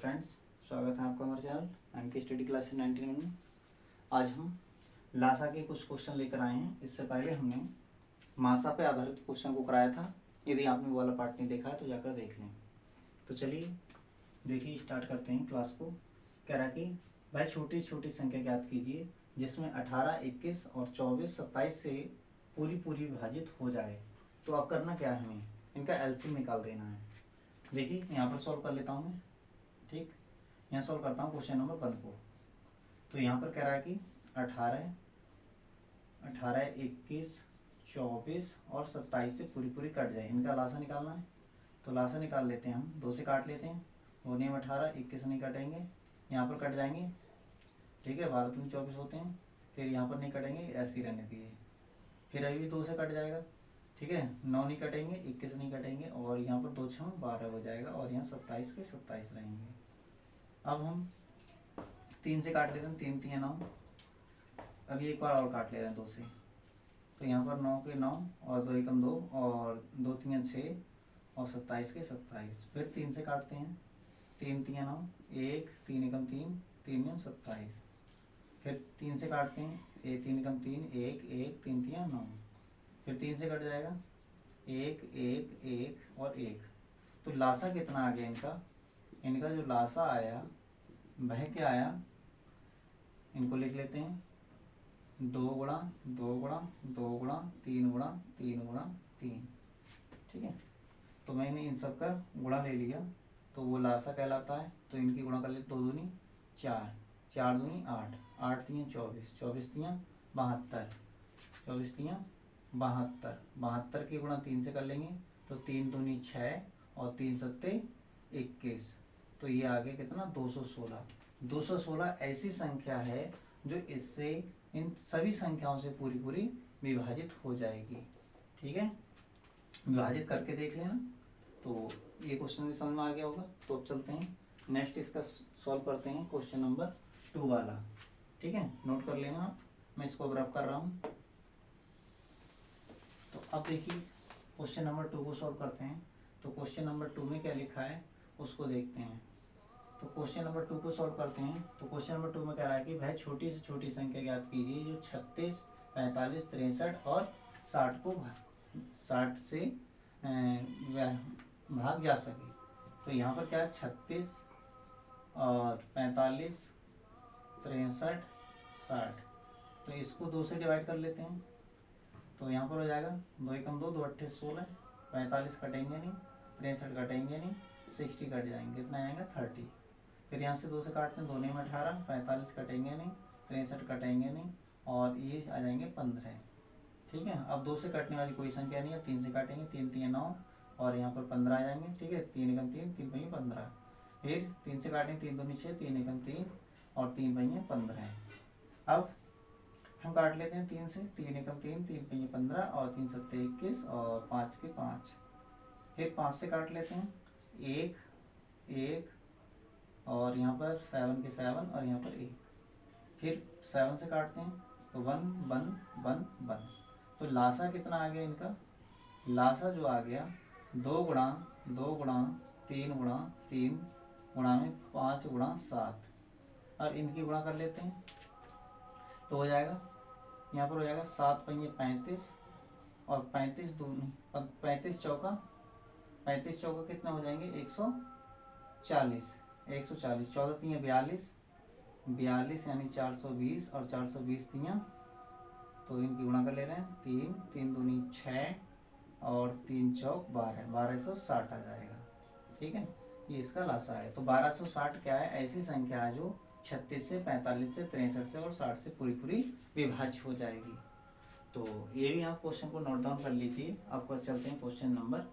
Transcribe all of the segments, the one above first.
Friends, स्वागत है आपका हमारे चैनल एमके स्टडी क्लास 19 में। आज हम लासा के कुछ क्वेश्चन लेकर आए हैं। इससे पहले हमने मासा पे आधारित क्वेश्चन को कराया था। यदि आपने वो वाला पार्ट नहीं देखा है तो जाकर देख लें। तो चलिए देखिए, स्टार्ट करते हैं क्लास को। कह रहा कि भाई छोटी छोटी संख्या ज्ञात कीजिए जिसमें 18, 21 और 24, 27 से पूरी विभाजित हो जाए। तो अब करना क्या है, हमें इनका एलसीएम निकाल देना है। देखिए यहाँ पर सॉल्व कर लेता हूँ मैं। ठीक, यहाँ सॉल्व करता हूँ क्वेश्चन नंबर 1 को। तो यहाँ पर कह रहा है कि 18, 21, 24 और 27 से पूरी कट जाए। इनका लासा निकालना है। तो लासा निकाल लेते हैं हम। 2 से काट लेते हैं। 2 में 18, 21 नहीं कटेंगे, यहाँ पर कट जाएंगे। ठीक है, 12 दूनी 24 होते हैं। फिर यहाँ पर नहीं कटेंगे, ऐसे ही रहने दिए। फिर अभी भी 2 से कट जाएगा। ठीक है, 9 नहीं कटेंगे, 21 नहीं कटेंगे और यहाँ पर 2 6 12 हो जाएगा और यहाँ 27 के 27 रहेंगे। अब हम 3 से काट लेते हैं। 3 3 9। अभी एक बार और काट ले रहे हैं 2 से। तो यहाँ पर 9 के 9 और 2 एकम 2 और 2 3 6 और 27 के 27। फिर 3 से काटते हैं। 3 3 9, 1 3 एकम 3, 3 9 27। फिर 3 से काटते हैं। 3 एकम 3, 1 1 3 3 9। फिर 3 से कट जाएगा। 1 1 1 और 1। तो लासा कितना आ गया इनका? इनका जो लासा आया वह क्या आया, इनको लिख लेते हैं। 2 गुणा 2 गुणा 2 गुणा 3 गुणा 3 गुणा 3। ठीक है, तो मैंने इन सब का गुणा ले लिया तो वो लासा कहलाता है। तो इनकी गुणा कर लेते। 2 दूनी 4, 4 दूनी 8, 8 3 24, 24 3 72, 24 3 72, 72 की गुणा 3 से कर लेंगे। तो 3 दूनी 6 और 3 सत्ते 21। तो ये आ गया कितना, 216। 216 ऐसी संख्या है जो इससे इन सभी संख्याओं से पूरी विभाजित हो जाएगी। ठीक है, विभाजित करके देख लेना। तो ये क्वेश्चन भी समझ में आ गया होगा। तो अब चलते हैं नेक्स्ट, इसका सॉल्व करते हैं क्वेश्चन नंबर 2 वाला। ठीक है, नोट कर लेना आप, मैं इसको अब रब कर रहा हूँ। तो अब देखिए क्वेश्चन नंबर 2 को सॉल्व करते हैं। तो क्वेश्चन नंबर 2 में क्या लिखा है उसको देखते हैं। तो क्वेश्चन नंबर 2 को सॉल्व करते हैं। तो क्वेश्चन नंबर 2 में कह रहा है कि वह छोटी से छोटी संख्या ज्ञात कीजिए जो 36, 45, 63 और 60 को 60 से भाग जा सके। तो यहाँ पर क्या है, 36 और 45, 63, 60। तो इसको 2 से डिवाइड कर लेते हैं। तो यहाँ पर हो जाएगा 2 एकम 2, 2 अट्ठे 16, 45 कटेंगे नहीं, 63 कटेंगे नहीं, 60 कट जाएंगे, कितना आएगा 30। फिर यहाँ से 2 से काटते हैं। 2 में 18, 45 कटेंगे नहीं, 63 कटेंगे नहीं और ये आ जाएंगे 15। ठीक है, अब 2 से कटने वाली कोई संख्या नहीं है। 3 से काटेंगे। 3 3 9 और यहाँ पर 15 आ जाएंगे। ठीक है, 3 एकम 3, 3 पंजे 15। फिर 3 से काटेंगे। 3 दूनी 6, 3 एकम 3 और 3 पंजे 15। अब हम काट लेते हैं 3 से। 3 एकम 3, 3 पंजे 15 और 3 सत्ते 21 और 5 के 5। फिर 5 से काट लेते हैं। 1 1 और यहाँ पर 7 के 7 और यहाँ पर 1। फिर 7 से काटते हैं। तो 1 1 1 1। तो लासा कितना आ गया इनका? लासा जो आ गया 2 गुणा 2 गुणा 3 गुणा 3 गुणा में 5 गुणा 7। और इनकी गुणा कर लेते हैं। तो हो जाएगा, यहाँ पर हो जाएगा 7 पंजे 35 और 35 दूनी 35 चौका 35 चौका कितना हो जाएंगे 140। 140 14 3 42, 42 यानी 420 और 420 3। तो इनकी गुणा कर ले रहे हैं। 3 3 दूनी 6 और 3 चौक 12, 1260 आ जाएगा। ठीक है, ये इसका लासा है। तो 1260 क्या है, ऐसी संख्या है जो 36 से 45 से 63 से और 60 से पूरी विभाज्य हो जाएगी। तो ये भी आप क्वेश्चन को नोट डाउन कर लीजिए। आपको चलते हैं क्वेश्चन नंबर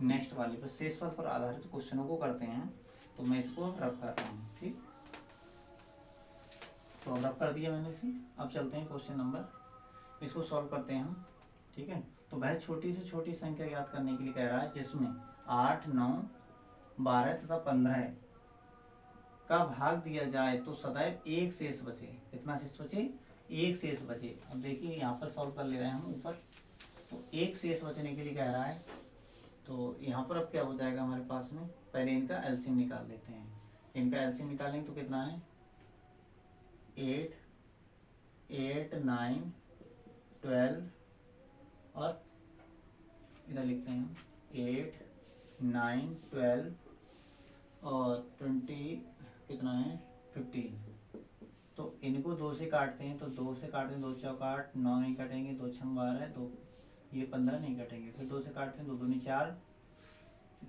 नेक्स्ट वाले पर। शेषफल पर आधारित क्वेश्चनों को करते हैं। तो मैं इसको रब कर रहा हूँ। ठीक, तो रब कर दिया मैंने इसे। अब चलते हैं क्वेश्चन नंबर, इसको सॉल्व करते हैं हम। ठीक है, तो वह छोटी से छोटी संख्या ज्ञात करने के लिए कह रहा है जिसमें 8, 9, 12 तथा 15 का भाग दिया जाए तो सदैव एक शेष बचे। कितना शेष बचे? एक शेष बचे। अब देखिए यहाँ पर सॉल्व कर ले रहे हैं हम ऊपर। तो एक शेष बचने के लिए कह रहा है। तो यहाँ पर अब क्या हो जाएगा हमारे पास में, पहले इनका एलसीएम निकाल लेते हैं। इनका एलसीएम निकालेंगे तो कितना है 8, 8, 9, 12 और इधर लिखते हैं 8, 9, 12 और 20 कितना है 15। तो इनको 2 से काटते हैं, तो 2 से काटते हैं, 2 चौक 8, 9 नहीं कटेंगे, 2 छंग 12, 2 ये 15 नहीं कटेंगे। फिर 2 से काटते हैं, 2 दूनी 4,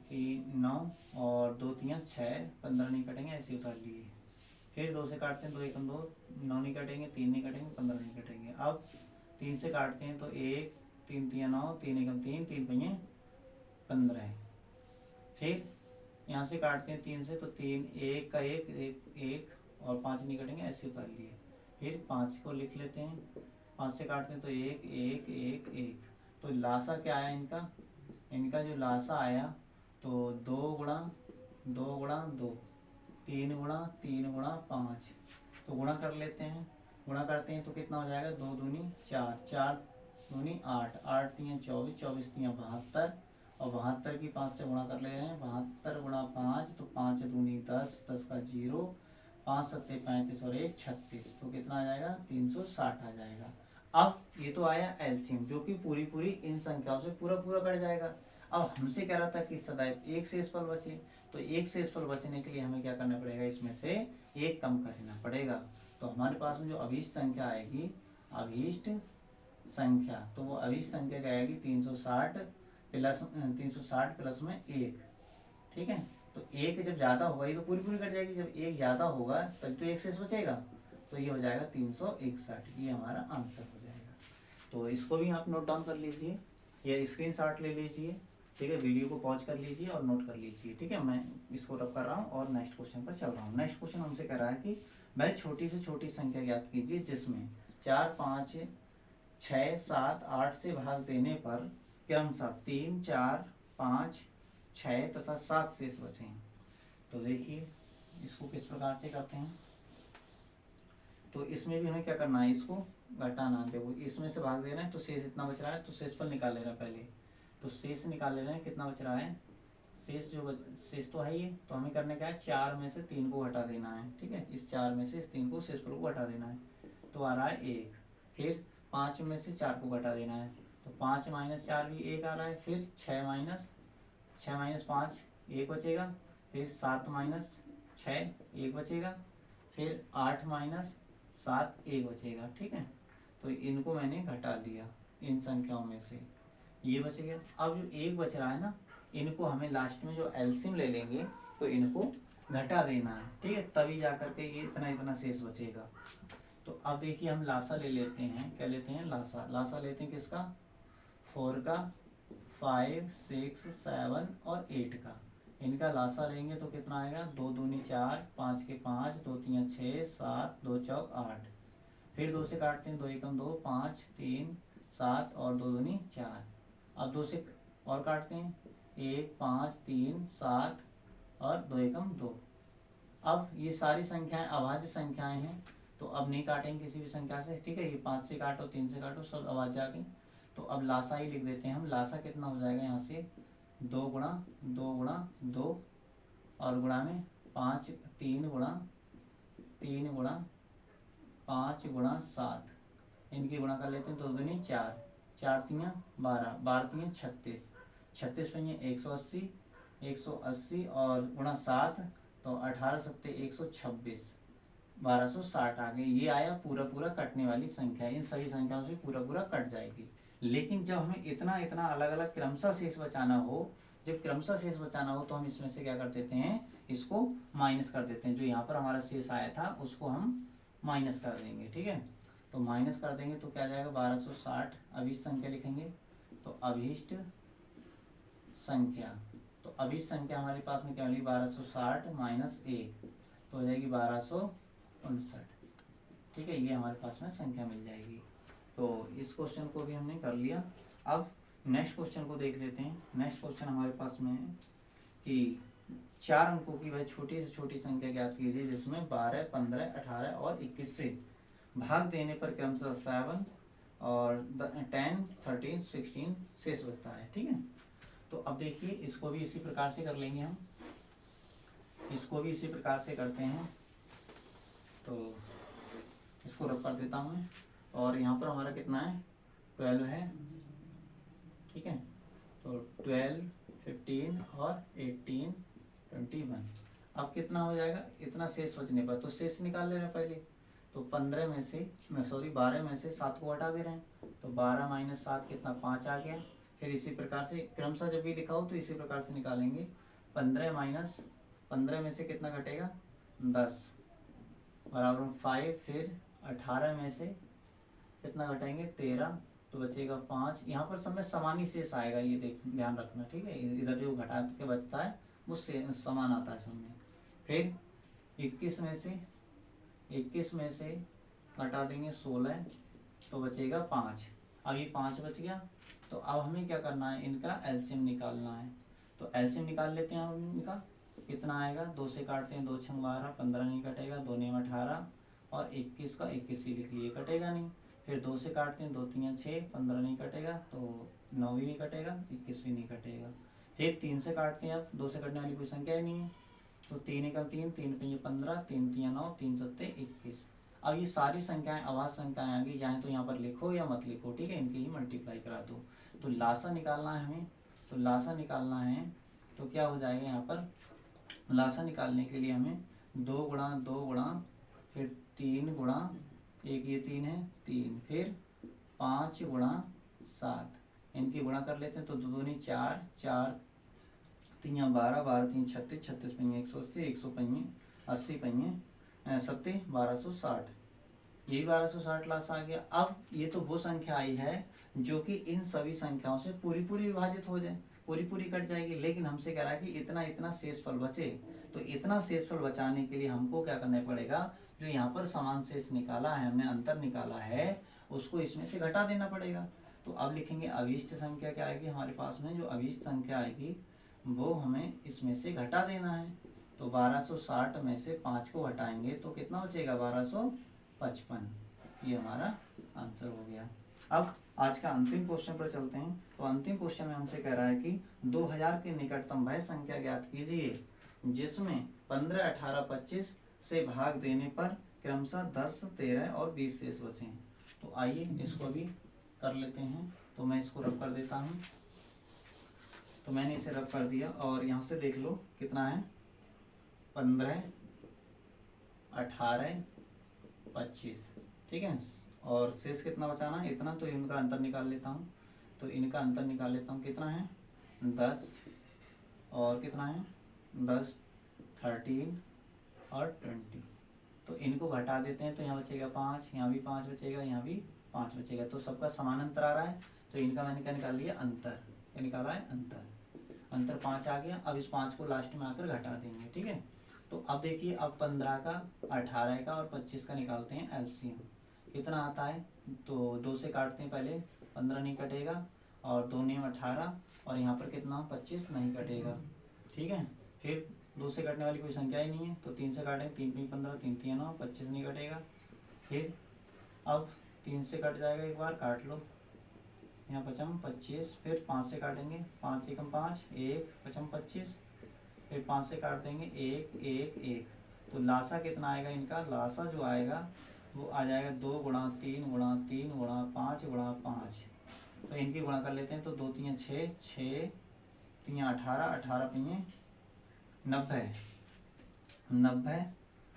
3 9 और 2 3 6, 15 नहीं कटेंगे, ऐसे उतार लिए। फिर 2 से काटते हैं, 2 1 2, 9 नहीं कटेंगे, 3 नहीं कटेंगे, 15 नहीं कटेंगे। अब 3 से काटते हैं तो 1 3 3 9, 3 1 3, 3 5 15। फिर यहाँ से काटते हैं 3 से, तो 3 1 का 1 1 1 और 5 नहीं कटेंगे, ऐसे उतार लिए। फिर 5 को लिख लेते हैं, 5 से काटते हैं तो 1 1 1 1। तो लासा क्या आया इनका, इनका जो लासा आया तो 2 गुणा 2 गुणा 2, 3 गुणा 3 गुणा 5। तो गुणा कर लेते हैं, गुणा करते हैं तो कितना हो जाएगा 2 दूनी 4, 4 दूनी 8, 8 3 24, 24 3 72 और 72 की 5 से गुणा कर ले रहे हैं, 72 गुणा 5 तो 5 दूनी 10, 10 का 0, 5 7 35 और 1 36। तो कितना आ जाएगा 360 आ जाएगा। अब ये तो आया एलसीएम जो कि पूरी पूरी इन संख्याओं से पूरा पूरा कट जाएगा। अब हमसे कह रहा था कि सदैव एक शेषफल बचे, तो एक शेषफल बचने के लिए हमें क्या करना पड़ेगा, इसमें से एक कम करना पड़ेगा। तो हमारे पास में जो अभीष्ट संख्या आएगी, अभीष्ट संख्या, तो वो अभीष्ट संख्या क्या आएगी 360 प्लस में 1। ठीक है, तो एक जब ज्यादा होगा ये तो पूरी पूरी कट जाएगी, जब एक ज्यादा होगा तब तो एक शेष बचेगा, तो ये हो जाएगा 361। ये हमारा आंसर हो जाएगा। तो इसको भी आप नोट डाउन कर लीजिए या स्क्रीनशॉट ले लीजिए। ठीक है, वीडियो को पॉज कर लीजिए और नोट कर लीजिए। ठीक है, मैं इसको रब कर रहा हूँ और नेक्स्ट क्वेश्चन पर चल रहा हूँ। नेक्स्ट क्वेश्चन हमसे कह रहा है कि वह छोटी से छोटी संख्या ज्ञात कीजिए जिसमें 4 5 6 7 8 से भाग देने पर क्रमशः 3 4 5 6 तथा 7 शेष बचे हैं। तो देखिए इसको किस प्रकार से करते हैं। तो इसमें भी हमें क्या करना है, इसको घटाना। देखो इसमें से भाग दे रहे हैं तो शेष इतना बच रहा है, तो शेषफल निकाल ले रहे हैं पहले। तो शेष निकाल ले रहे हैं, कितना बच रहा है शेष, जो शेष तो है ही, तो हमें करने क्या है 4 में से 3 को घटा देना है। ठीक है, इस 4 में से इस 3 को शेषफल को घटा देना है, तो आ रहा है 1। फिर 5 में से 4 को घटा देना है, तो 5 - 4 भी 1 आ रहा है। फिर 6 - 5 1 बचेगा। फिर 7 - 6 1 बचेगा। फिर 8 - 7 1 बचेगा। ठीक है, तो इनको मैंने घटा दिया इन संख्याओं में से, ये बच गया। अब जो 1 बच रहा है ना, इनको हमें लास्ट में जो एलसीएम ले लेंगे तो इनको घटा देना है। ठीक है, तभी जा करके ये इतना इतना शेष बचेगा। तो अब देखिए हम लासा ले लेते हैं, क्या लेते हैं लासा। लासा लेते हैं किसका, 4 का, 5 6 7 और 8 का। इनका लासा लेंगे तो कितना आएगा 2 दूनी 4, 5 के 5, 2 3 6 7, 2 चौक 8। फिर 2 से काटते हैं, 2 1 2, 5 3 7 और 2 दूनी 4। अब 2 से और काटते हैं, 1 5 3 7 और 2 1 2। अब ये सारी संख्याएं अभाज्य संख्याएं हैं, तो अब नहीं काटेंगे किसी भी संख्या से। ठीक है, ये 5 से काटो, 3 से काटो, सब अभाज्य आ गई। तो अब लासा ही लिख देते हैं हम। लासा कितना हो जाएगा यहाँ से 2 गुणा 2 गुणा 2 और गुणा में 5 3 गुणा 3 गुणा 5 गुणा 7। इनकी गुणा कर लेते हैं, 2 दूनी 4, 4 3 12, 12 3 36, 36 पे 180, 180 और गुणा 7 तो 18 7 126, 1260 आ गए। ये आया पूरा पूरा कटने वाली संख्या। इन सभी संख्याओं से पूरा पूरा कट जाएगी। लेकिन जब हमें इतना इतना अलग अलग क्रमशः शेष बचाना हो, जब क्रमशः शेष बचाना हो तो हम इसमें से क्या कर देते हैं, इसको माइनस कर देते हैं। जो यहाँ पर हमारा शेष आया था उसको हम माइनस कर देंगे। ठीक है, तो माइनस कर देंगे तो क्या जाएगा 1260। अभीष्ट संख्या लिखेंगे, तो अभीष्ट संख्या, तो अभीष्ट संख्या हमारे पास में क्या मिली 1260 माइनस 1 तो हो जाएगी 1259। ठीक है, ये हमारे पास में संख्या मिल जाएगी। तो इस क्वेश्चन को भी हमने कर लिया। अब नेक्स्ट क्वेश्चन को देख लेते हैं। नेक्स्ट क्वेश्चन हमारे पास में है कि 4 अंकों की वह छोटी से छोटी संख्या ज्ञात कीजिए जिसमें 12 15 18 और 21 से भाग देने पर क्रमशः 7 और 10 13 16 शेष बचता है। ठीक है, तो अब देखिए इसको भी इसी प्रकार से कर लेंगे हम। इसको भी इसी प्रकार से करते हैं। तो इसको रख कर देता हूँ मैं, और यहाँ पर हमारा कितना है 12 है, ठीक है। तो 12, 15 और 18, 21। अब कितना हो जाएगा इतना शेष बचने पर, तो शेष निकाल ले रहे हैं पहले। तो 15 में से 12 में से 7 को हटा दे रहे हैं, तो 12 माइनस 7 कितना 5 आ गया। फिर इसी प्रकार से क्रमशः जब भी लिखा हो तो इसी प्रकार से निकालेंगे। 15 माइनस 15 में से कितना घटेगा 10 बराबर 5। फिर 18 में से कितना घटाएंगे 13, तो बचेगा 5। यहाँ पर सब में समान ही शेष आएगा, ये देख ध्यान रखना, ठीक है। इधर जो घटा के बचता है वो समान आता है सब में। फिर 21 में से घटा देंगे 16, तो बचेगा 5। अब ये 5 बच गया, तो अब हमें क्या करना है इनका एलसीएम निकालना है। तो एलसीएम निकाल लेते हैं हम इनका। कितना आएगा 2 से काटते हैं, 2 छंग 12, 15 नहीं कटेगा, 2 ने 18 और 21 का 21 ही लिख लिए, कटेगा नहीं। फिर 2 से काटते हैं, 2 3 6, 15 नहीं कटेगा, तो 9 भी नहीं कटेगा, 21 भी नहीं कटेगा। फिर 3 से काटते हैं, अब 2 से कटने वाली कोई संख्या ही नहीं है, तो 3 एकम 3, 3 पंजे 15, 3 तिया 9, 3 सत्ते 21। अब ये सारी संख्याएं अवाज संख्याएं आ गई, चाहे तो यहाँ पर लिखो या मत लिखो, ठीक है, इनकी ही मल्टीप्लाई करा दो। तो लासा निकालना है हमें, तो लासा निकालना है तो क्या हो जाएगा यहाँ पर, लासा निकालने के लिए हमें 2 गुणा 2 गुणा फिर 3 गुणा, एक ये 3 है 3, फिर 5 गुणा 7, इनकी गुणा कर लेते हैं। तो 2 दूनी 4, 4 3 12, 12 3 36, 36 पंजे 180, 100 पंजे 80 पंजे 70, 1260, यही 1260 लासा आ गया। अब ये तो वो संख्या आई है जो कि इन सभी संख्याओं से पूरी पूरी विभाजित हो जाए, पूरी पूरी कट जाएगी, लेकिन हमसे कह रहा है कि इतना इतना शेषफल बचे। तो इतना शेषफल बचाने के लिए हमको क्या करना पड़ेगा, जो यहाँ पर समान शेष निकाला है हमने, अंतर निकाला है, उसको इसमें से घटा देना पड़ेगा। तो अब लिखेंगे अभीष्ट संख्या क्या आएगी हमारे पास में, जो अभीष्ट संख्या आएगी वो हमें इसमें से घटा देना है। तो 1260 में से 5 को हटाएंगे तो कितना बचेगा 1255, ये हमारा आंसर हो गया। अब आज का अंतिम क्वेश्चन पर चलते हैं। तो अंतिम क्वेश्चन में हमसे कह रहा है कि 2000 की निकटतम वह संख्या ज्ञात कीजिए जिसमें 15, 18, 25 से भाग देने पर क्रमशः 10, 13 और 20 शेष बचे। तो आइए इसको भी कर लेते हैं। तो मैं इसको रब कर देता हूँ। तो मैंने इसे रब कर दिया और यहाँ से देख लो कितना है 15, 18, 25, ठीक है। और शेष कितना बचाना है इतना, तो इनका अंतर निकाल लेता हूँ। तो इनका अंतर निकाल लेता हूँ, कितना है 10 और कितना है 10, 13 और 20। तो इनको घटा देते हैं, तो यहाँ बचेगा 5, यहाँ भी 5 बचेगा, यहाँ भी 5 बचेगा। तो सबका समान अंतर आ रहा है, तो इनका मैंने क्या निकाल लिया अंतर, क्या निकाला है अंतर, अंतर 5 आ गया। अब इस 5 को लास्ट में आकर घटा देंगे, ठीक है। तो अब देखिए, अब 15 का, 18 का और 25 का निकालते हैं एलसीएम। कितना आता है, तो 2 से काटते हैं पहले, 15 नहीं कटेगा, और 2 ने 18, और यहाँ पर कितना 25 नहीं कटेगा, ठीक है। फिर 2 से कटने वाली कोई संख्या ही नहीं है, तो 3 से काटेंगे, 3 3 15, 3 3 9, 25 नहीं कटेगा। फिर अब 3 से कट जाएगा, एक बार काट लो, यहाँ पचम 25। फिर 5 से काटेंगे, 5 एकम 5, 1 पचम 25। फिर 5 से काट देंगे, 1 1 1। तो लासा कितना आएगा इनका, लासा जो आएगा वो आ जाएगा 2 गुणा 3 गुणा 3 गुणा 5 गुणा 5। तो इनकी गुणा कर लेते हैं। तो 2 3 6, 6 3 18, 18 पंजे 90, 90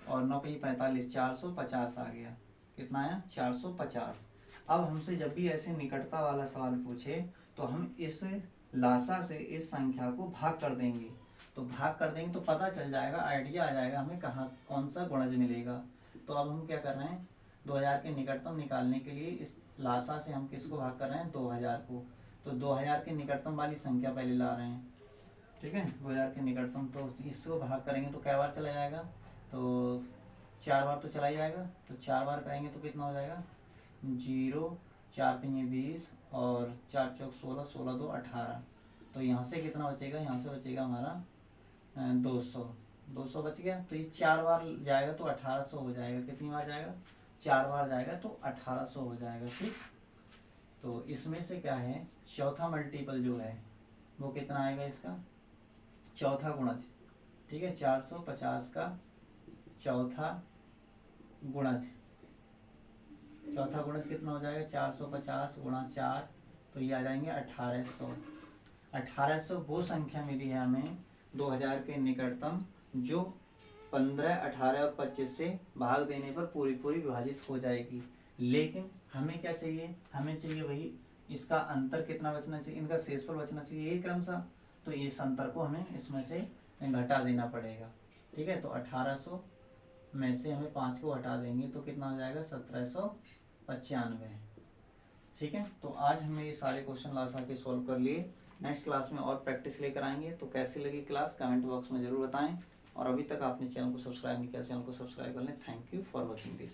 और 9 पंजे 45, 450 आ गया। कितना आया 450। अब हमसे जब भी ऐसे निकटता वाला सवाल पूछे तो हम इस लासा से इस संख्या को भाग कर देंगे। तो भाग कर देंगे तो पता चल जाएगा, आइडिया आ जाएगा हमें कहाँ कौन सा गुणज मिलेगा। तो अब हम क्या कर रहे हैं, 2000 के निकटतम निकालने के लिए इस लासा से हम किसको भाग कर रहे हैं 2000 को। तो 2000 के निकटतम वाली संख्या पहले ला रहे हैं, ठीक है। 2000 के निकटतम, तो इसको भाग करेंगे तो कै बार चला जाएगा, तो 4 बार तो चला ही जाएगा। तो 4 बार करेंगे तो कितना हो जाएगा 0, 4 पंजे 20 और 4 चौक 16, 16 2 18। तो यहाँ से कितना बचेगा, यहाँ से बचेगा हमारा 200 बच गया। तो ये 4 बार जाएगा तो 1800 हो जाएगा। कितनी बार जाएगा 4 बार जाएगा तो 1800 हो जाएगा, ठीक। तो इसमें से क्या है, चौथा मल्टीपल जो है वो कितना आएगा इसका, चौथा गुणज ठीक है, 450 का चौथा गुणज, चौथा गुणज कितना हो जाएगा, 450 गुणा 4, तो ये आ जाएंगे 1800। 1800 वो संख्या मिली है हमें 2000 के निकटतम जो 15, 18 और 25 से भाग देने पर पूरी पूरी विभाजित हो जाएगी। लेकिन हमें क्या चाहिए, हमें चाहिए भाई इसका अंतर कितना बचना चाहिए, इनका शेषफल बचना चाहिए ये क्रमशः, तो इस अंतर को हमें इसमें से घटा देना पड़ेगा। ठीक है, तो 1800 में से हमें 5 को हटा देंगे तो कितना हो जाएगा, 1795। ठीक है, तो आज हमने ये सारे क्वेश्चन लास्ट आके सॉल्व कर लिए। नेक्स्ट क्लास में और प्रैक्टिस लेकर आएंगे। तो कैसी लगी क्लास कमेंट बॉक्स में ज़रूर बताएं, और अभी तक आपने चैनल को सब्सक्राइब नहीं किया, चैनल को सब्सक्राइब कर लें। Thank you for watching this.